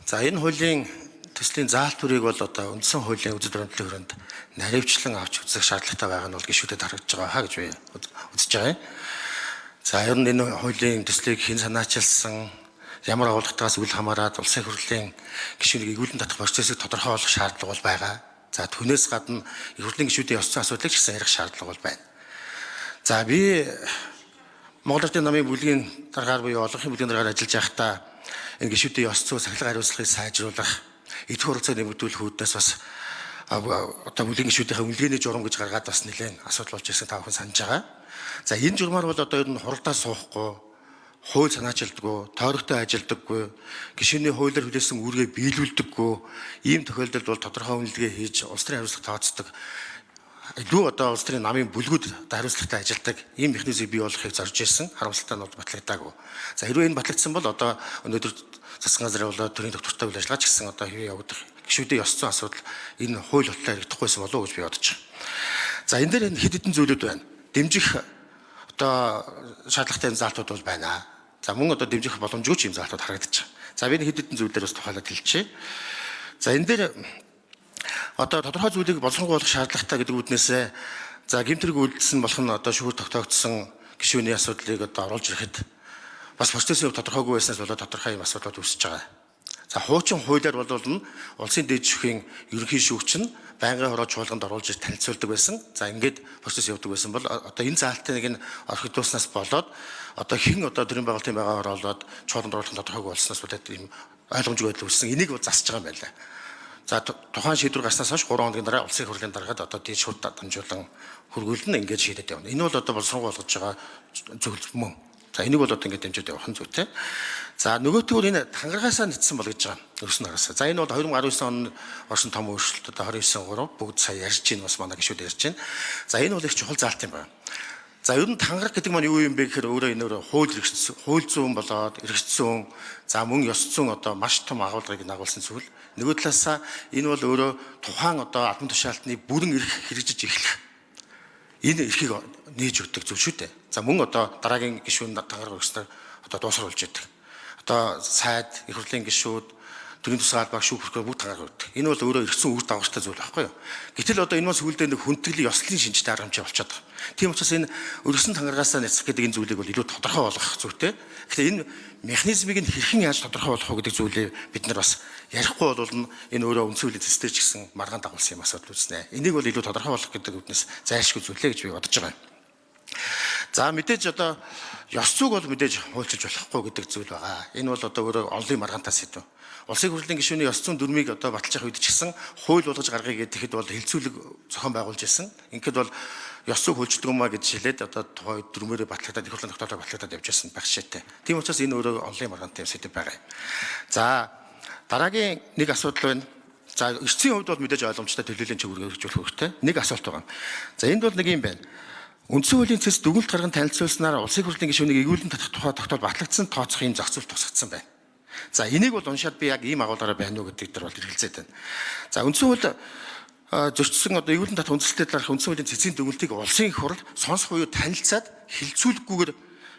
За энэ хуулийн төслийн заалтурыг бол одоо үндсэн хуулийн үзэл баримтлалын хүрээнд наривчлан авч үзэх шаардлагатай байгаа нь бол гишүүдэд харагдаж байгаа хаа гэж би үзэж байгаа юм. За ер нь энэ хуулийн төслийг хэн санаачилсан, ямар агуулгатаас үл хамааран улсын хурлын гишүүнийг эргүүлэн татах процессыг тодорхойлох шаардлага бол байгаа. За түүнээс гадна эрхлэн гишүүдийн ёс зүйн асуудлыг ч гэсэн ярих шаардлага бол байна. За би Монгол Ардын намын бүлгийн дараагаар буюу олонхын бүлгийн дараагаар ажиллаж байхдаа энэ гишүүдийн ёс зүйн сахилга хариуцлагыг сайжруулах, эдгээр хуралцаа нэмэгдүүлэх үүднээс бас одоо бүлгийн гишүүдийн үнэлгээний журам гэж гаргаад бас нэлээд асуудал болж ирсэн та бүхэн санаж байгаа. За энэ журмаар бол одоо ер нь хуралдаа суухгүй, хууль санаачилдаггүй, тойрогтой ажилдаггүй, гишүүний хуулиар хүлээсэн үүргээ биелүүлдэггүй, ийм тохиолдолд бол тодорхой үнэлгээ хийж улс төрийн хариуцлага тооцдог. Илүү одоо улс төрийн намын бүлгүүд хариуцлагатай ажилдаг ийм механизмыг бий болгохыг зорж ирсэн, харамсалтай нь бол батлагдаагүй. За хэрвээ энэ батлагдсан бол одоо өнөөдөр засгийн газрын болоод төрийн доктортой үйл ажиллагаа ч гэсэн одоо хэвээ явагдах гишүүдийн ёс зүйн асуудал энэ хууль болтол яригдахгүйсэн болов уу гэж би бодож байна. За энэ дээр хэд хэдэн зүйлүүд байна. Дэмжих одоо шаардлагатай заалтууд бол байна. За мөн одоо дэмжих боломжгүй ч юм заалтууд харагдаж байна. За би хэд хэдэн зүйлээр бас тухайлаад хэлчихье. За энэ дээр одоо тодорхой зүйлийг боловсронгуй болох шаардлагатай гэдэг үүднээсээ за гэмтрэг үйлдэлсэн болох нь одоо шүүр тогтоогдсон гишүүний асуудлыг одоо оруулж ирэхэд бас процессын тодорхойгүй байснаас болоод тодорхой юм асуудлууд үүсэж байгаа. За хуучин хуулиар бол улсын дээд шүүхийн ерөнхий шүүгч нь байнгын хороо чуулганд оруулж ир танилцуулдаг байсан. За ингээд процесс явдаг байсан бол одоо энэ заалтыг нь орхигдуулснаас болоод одоо хэн одоо төрийн байгуулалтын байгаар оруулаад чуулганд оруулах тодорхойгүй болсноос болоод ийм ойлгомжгүй байдал үүссэн. Энийг бол засаж байгаа юм байна. За тухайн шийдвэр гарснаас хойш 3 хоногийн дараа улсын хурлын дараагаад одоо дээд шууд дамжуулан хөргүүлнэ ингээд шийдэд явна. Энэ бол одоо боловсронгуй болгож байгаа зөвлөл мөн. За энийг бол одоо ингээд дэмжиж явах нь зүйтэй. За нөгөөтгөр энэ тангаргаасаа нэтсэн бол гэж байгаа. Өрсөн нагаасаа. За энэ бол 2019 он орсон том өөрчлөлт одоо 29/3 бүгд сая ярьж байна бас манай гишүүд ярьж байна. За энэ бол их чухал заалт юм байна. За ер нь тангараг гэдэг маань юу юм бэ гэхээр өөрөө энэ хууль зүйн болоод эрхцсэн за мөн ёс зүйн одоо маш том агуулгыг нагуулсан зүйл. Нөгөө талаасаа энэ бол өөрөө тухайн одоо албан тушаалтны бүрэн эрх хэрэгжиж эхлэх энэ эрхийг нээж өгдөг зүйл шүү дээ. За мөн одоо дараагийн гишүүн тангараг өгснөөр одоо дуусруулж яадаг. Одоо сайд, их хурлын гишүүд, төрийн тусгай албаа шүүх бүгд тангараг өгдөг. Энэ бол өөрөө эрхцсэн үр дагавартай зүйл байхгүй юу? Гэтэл одоо энэ бас сүүлдээ нэг хүндэтгэлийн ёслолын шинжтэй арга хэмжээ болчиход байгаа. Тийм учраас энэ өргөсөн тангаргаасаа няцах гэдэг энэ зүйлийг бол илүү тодорхой болгох зүйтэй. Тэгэхээр энэ механизмыг нь хэрхэн яаж тодорхой болгох вэ гэдэг зүйлийг бид нар бас ярихгүй бол энэ өөрөө үндсэн хуулийн төстэй ч гэсэн маргаан дагуулсан юм асуудал үүснэ. Энийг бол илүү тодорхой болгох гэдэг үднэс зайлшгүй зүйлээ гэж би бодож байгаа юм. За мэдээж одоо ёс зүйг бол мэдээж хуульчилж болохгүй гэдэг зүйл байгаа. Энэ бол одоо өөрөө онлын маргаантай сэдв. Улсын хурлын гишүүний ёс зүйн дүрмийг одоо баталж явах үед ч гэсэн хууль болгож гаргая гэхэд бол хэлцүүлэг зохион байгуулж ирсэн. Ингээд бол ёс зүйг хуульчдаг юмаа гэж хэлээд одоо тухай дүрмээрээ батлагдаад их хурлын тогтоолоор батлагдаад явж ирсэн байх шийдтэй. Тийм учраас энэ өөрөө онлын маргаантай сэдв байгаа юм. За дараагийн нэг асуудал байна. За эрсцийн хувьд бол мэдээж ойлгомжтой төлөвлөлийн чиглэлээр хэрэгжүүлэх хэрэгтэй. Нэг асуулт байгаа. За энд бол нэг юм байна. Үндсэн хуулийн цэс дүгнэлт гарган танилцуулснаар улсын хурлын гишүүнийг эргүүлэн татах тухай тогтоол батлагдсан тооцох юм зохицуул тусгацсан байна. За энийг бол уншаад би яг ийм агуулгаараа байна уу гэдэг дээр бол хэрэгэлцээд байна. За үндсэн хууль зөрчсөн одоо эргүүлэн татах үндсэлтэд дарах үндсэн хуулийн цэцгийн дүгнэлтийг улсын хурл сонсох буюу танилцаад хилцүүлэхгүйгээр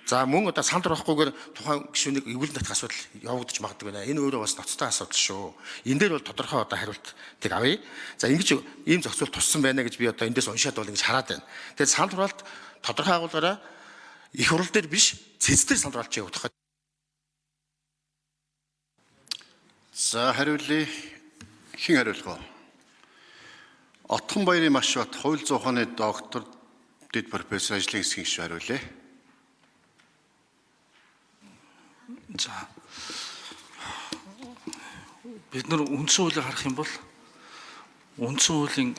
за мөн одоо санал орохгүйгээр тухайн гишүүнийг эргүүлэн татах асуудал явагдаж магадгүй байна. Энэ өөрөө бас ноцтой асуудал шүү. Энэ дээр бол тодорхой одоо хариултыг авъя. За ингэж ийм зохицуул туссан байна гэж би одоо эндээс уншаад бол ингэж хараад байна. Тэгээд санал хураалт тодорхой агуулгаараа их хурл дээр биш цэц дээр санал хураалт явагдах. За хариулъя. Хэн хариулах вэ? Отхон Баярын маш бат хууль зүйн ухааны доктор дэд профессор ажлын хэсгийн гишүүн хариулъя. За бид нар үндсэн хуулийг харах юм бол үндсэн хуулийн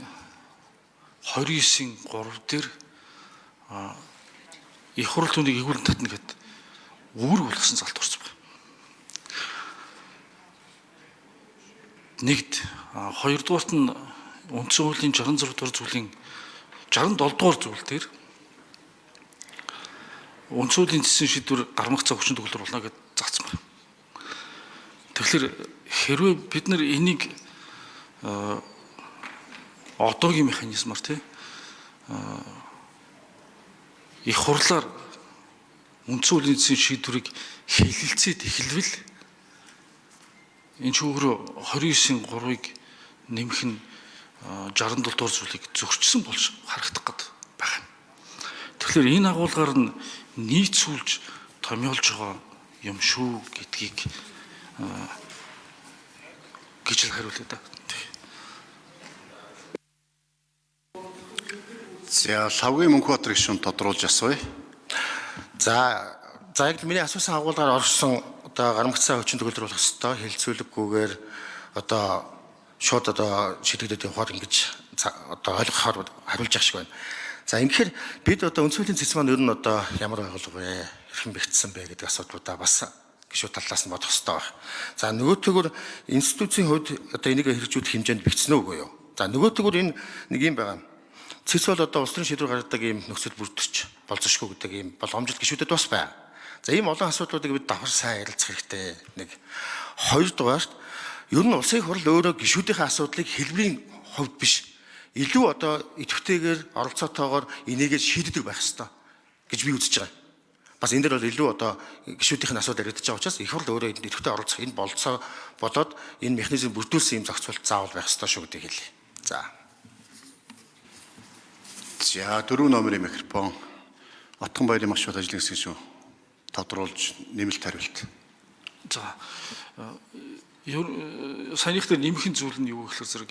29-ийн 3 дээр их хурл түүнийг эргүүлэн татна гэд үүрэг болгосон залт орсон байна. Нэгд хоёрдугаарт нь үндсэн хуулийн 66 дугаар зүйлийн 67 дугаар зүйл дээр үндсэн хуулийн цэцэн шийдвэр гармах цаг хүчин төгөлдөр болно гэж заасан байна. Тэгэхээр хэрвээ бид нар энийг одоогийн механизмаар их хурлаар үндсэн хуулийн цэцэн шийдвэрийг хэлэлцээд эхэлвэл энэ шүүгрөө 29-ийн 3-ыг нэмэх нь 67 дугаар зүйлийг зөрчсөн болж харагдах гээд байна. Тэгэхээр энэ агуулгаар нь нийцүүлж томьёолж байгаа юм шүү гэдгийг гэж л хариулъя да. За лавгийн Мөнхбаатар гишүүн тодруулж асууя. За яг миний асуусан агуулгаар орсон одоо гарамгцсан хүчин төгөлдөр болох ёстой хэлцүүлэггүйгээр одоо шууд одоо шийдэгдэх явахаар ингэж одоо ойлгохоор хариулж явах шиг байна. За ингэхээр бид одоо үндсүүлийн цэц маань ер нь одоо ямар байгуулга вэ? Хэрхэн бэхжсэн бэ гэдэг асуудлуудаа бас гишүүд талаас нь бодох хэрэгтэй байна. За нөгөөтгөр институцийн хувьд одоо энийг хэрэгжүүлэх хэмжээнд бэхжсэн үгүй юу? За нөгөөтгөр энэ нэг юм байгаа. Цэц бол одоо улс төрийн шийдвэр гаргадаг ийм нөхцөл бүрдэж болзошгүй гэдэг ийм боломжит гишүүдэд бас байна. За ийм олон асуудлуудыг бид давхар сайн ярилцах хэрэгтэй. Нэг хоёрдугаарт ер нь улсын хурал өөрөө гишүүдийн асуудлыг хэлбэрийн хувьд биш илүү одоо идэвхтэйгээр оролцоотойгоор энийгээ шийддэг байх хэрэгтэй гэж би үзэж байгаа. Бас энэ дээр бол илүү одоо гишүүдийн асуудал яригдж байгаа учраас их хурл өөрөө энд идэвхтэй оролцох энэ болцоо болоод энэ механизм бүрдүүлсэн юм зохицуулт заавал байх хэрэгтэй шүү гэдгийг хэлье. За 4 номерын микрофон Отгон баярын маш их ажлын хэсэг шүү. Тодруулж нэмэлт хариулт. За саяных дээр нэмэх зүйл нь юу гэхээр зэрэг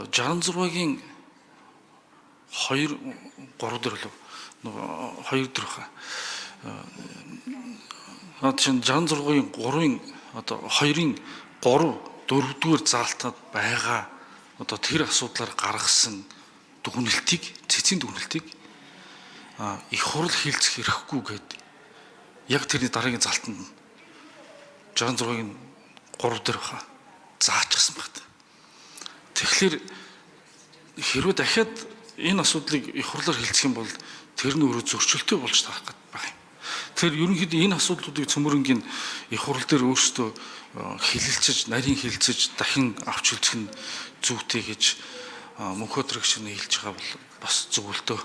66-гийн 2 3 дээр л нөгөө 2 дээр хаа. Чинь 66-гийн 3-ын одоо 2-ын 3 4-р заалтад байгаа одоо тэр асуудлаар гаргасан дүгнэлтийг цэцгийн дүгнэлтийг их хурл хилцэх хэрэггүй гэдэг яг тэрний дараагийн залтанд 66-гийн 3 дээр баха заачсан багт. Тэгэхээр хэрвээ дахиад энэ асуудлыг их хурлаар хилцэх юм бол тэр нь өөрөө зөрчилтэй болж тарах гэдэг байна. Тэгэхээр ерөнхийдөө энэ асуудлуудыг цөмөрөнгийн их хурл дээр өөрсдөө хилэлцэж, нарийн хилцэж, дахин авч үзэх нь зүйтэй гэж Мөнхбаатар гишүүн хэлж байгаа бол бас зөвлөлтөө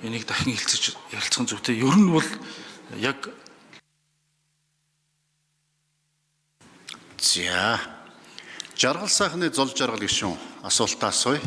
энийг дахин хилцэж ярилцах зүйтэй. Ер нь бол яг За жаргал сайхны зол жаргал гишүүн асуултаа асууя.